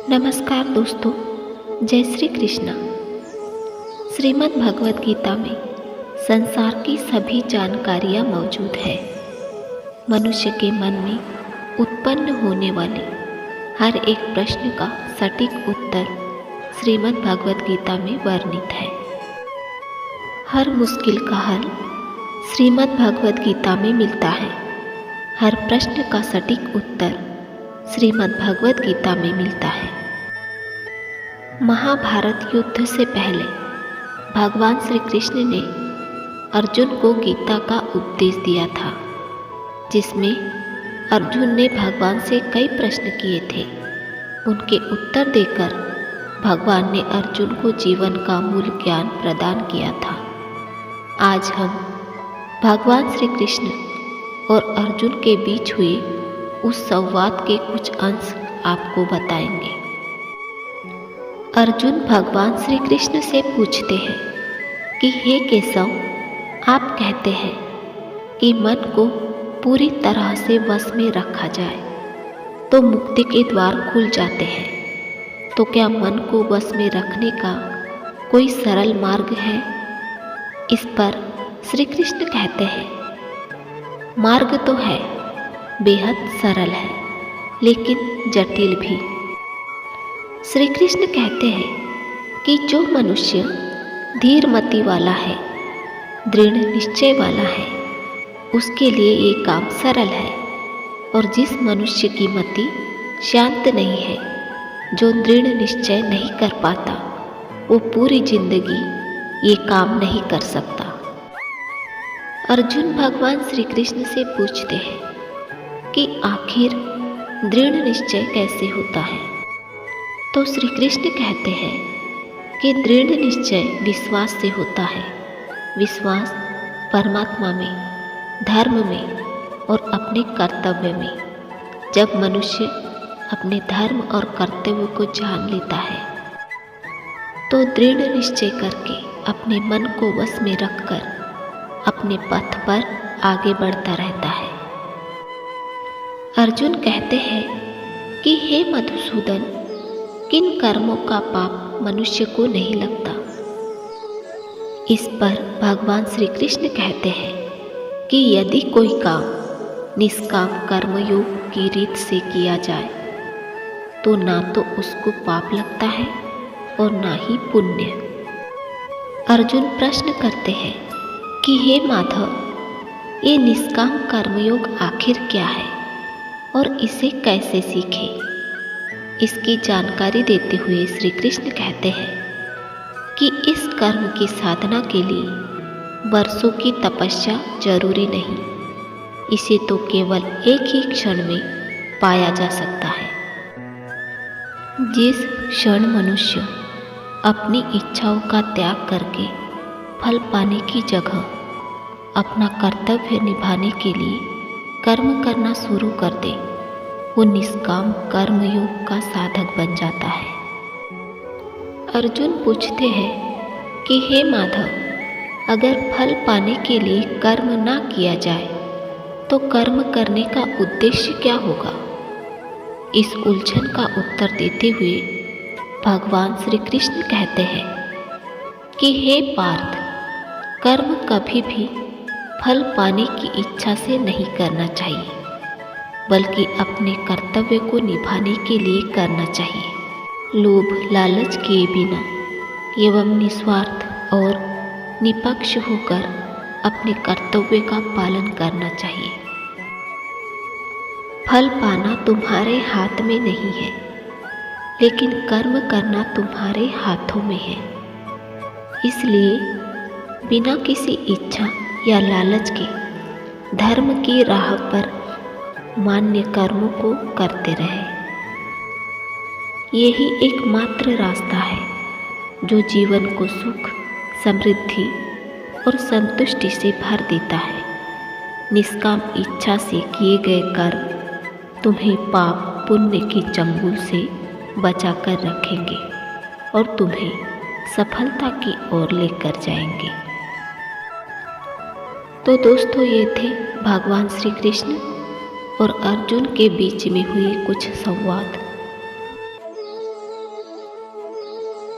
नमस्कार दोस्तों, जय श्री कृष्णा। श्रीमद् भगवद गीता में संसार की सभी जानकारियाँ मौजूद है। मनुष्य के मन में उत्पन्न होने वाले हर एक प्रश्न का सटीक उत्तर श्रीमद् भगवद गीता में वर्णित है। हर मुश्किल का हल श्रीमद् भगवद गीता में मिलता है। हर प्रश्न का सटीक उत्तर श्रीमद् भगवद गीता में मिलता है। महाभारत युद्ध से पहले भगवान श्री कृष्ण ने अर्जुन को गीता का उपदेश दिया था, जिसमें अर्जुन ने भगवान से कई प्रश्न किए थे। उनके उत्तर देकर भगवान ने अर्जुन को जीवन का मूल ज्ञान प्रदान किया था। आज हम भगवान श्री कृष्ण और अर्जुन के बीच हुए उस संवाद के कुछ अंश आपको बताएंगे। अर्जुन भगवान श्री कृष्ण से पूछते हैं कि हे केशव, आप कहते हैं कि मन को पूरी तरह से वश में रखा जाए तो मुक्ति के द्वार खुल जाते हैं, तो क्या मन को वश में रखने का कोई सरल मार्ग है? इस पर श्री कृष्ण कहते हैं, मार्ग तो है, बेहद सरल है, लेकिन जटिल भी। श्री कृष्ण कहते हैं कि जो मनुष्य धीरमति वाला है, दृढ़ निश्चय वाला है, उसके लिए ये काम सरल है। और जिस मनुष्य की मति शांत नहीं है, जो दृढ़ निश्चय नहीं कर पाता, वो पूरी जिंदगी ये काम नहीं कर सकता। अर्जुन भगवान श्री कृष्ण से पूछते हैं कि आखिर दृढ़ निश्चय कैसे होता है? तो श्री कृष्ण कहते हैं कि दृढ़ निश्चय विश्वास से होता है। विश्वास परमात्मा में, धर्म में और अपने कर्तव्य में। जब मनुष्य अपने धर्म और कर्तव्य को जान लेता है, तो दृढ़ निश्चय करके अपने मन को वश में रखकर अपने पथ पर आगे बढ़ता रहता है। अर्जुन कहते हैं कि हे मधुसूदन, किन कर्मों का पाप मनुष्य को नहीं लगता? इस पर भगवान श्री कृष्ण कहते हैं कि यदि कोई काम निष्काम कर्मयोग की रीत से किया जाए तो ना तो उसको पाप लगता है और ना ही पुण्य। अर्जुन प्रश्न करते हैं कि हे माधव, ये निष्काम कर्मयोग आखिर क्या है और इसे कैसे सीखें? इसकी जानकारी देते हुए श्री कृष्ण कहते हैं कि इस कर्म की साधना के लिए वर्षों की तपस्या जरूरी नहीं, इसे तो केवल एक ही क्षण में पाया जा सकता है। जिस क्षण मनुष्य अपनी इच्छाओं का त्याग करके फल पाने की जगह अपना कर्तव्य निभाने के लिए कर्म करना शुरू कर दे, वो निष्काम कर्मयोग का साधक बन जाता है। अर्जुन पूछते हैं कि हे माधव, अगर फल पाने के लिए कर्म ना किया जाए तो कर्म करने का उद्देश्य क्या होगा? इस उलझन का उत्तर देते हुए भगवान श्री कृष्ण कहते हैं कि हे पार्थ, कर्म कभी भी फल पाने की इच्छा से नहीं करना चाहिए, बल्कि अपने कर्तव्य को निभाने के लिए करना चाहिए। लोभ लालच किए बिना एवं निस्वार्थ और निष्पक्ष होकर अपने कर्तव्य का पालन करना चाहिए। फल पाना तुम्हारे हाथ में नहीं है, लेकिन कर्म करना तुम्हारे हाथों में है। इसलिए बिना किसी इच्छा या लालच के धर्म की राह पर मान्य कर्मों को करते रहे। यही एकमात्र रास्ता है जो जीवन को सुख, समृद्धि और संतुष्टि से भर देता है। निष्काम इच्छा से किए गए कर्म तुम्हें पाप पुण्य की चंगुल से बचा कर रखेंगे और तुम्हें सफलता की ओर लेकर जाएंगे। तो दोस्तों, ये थे भगवान श्री कृष्ण और अर्जुन के बीच में हुए कुछ संवाद।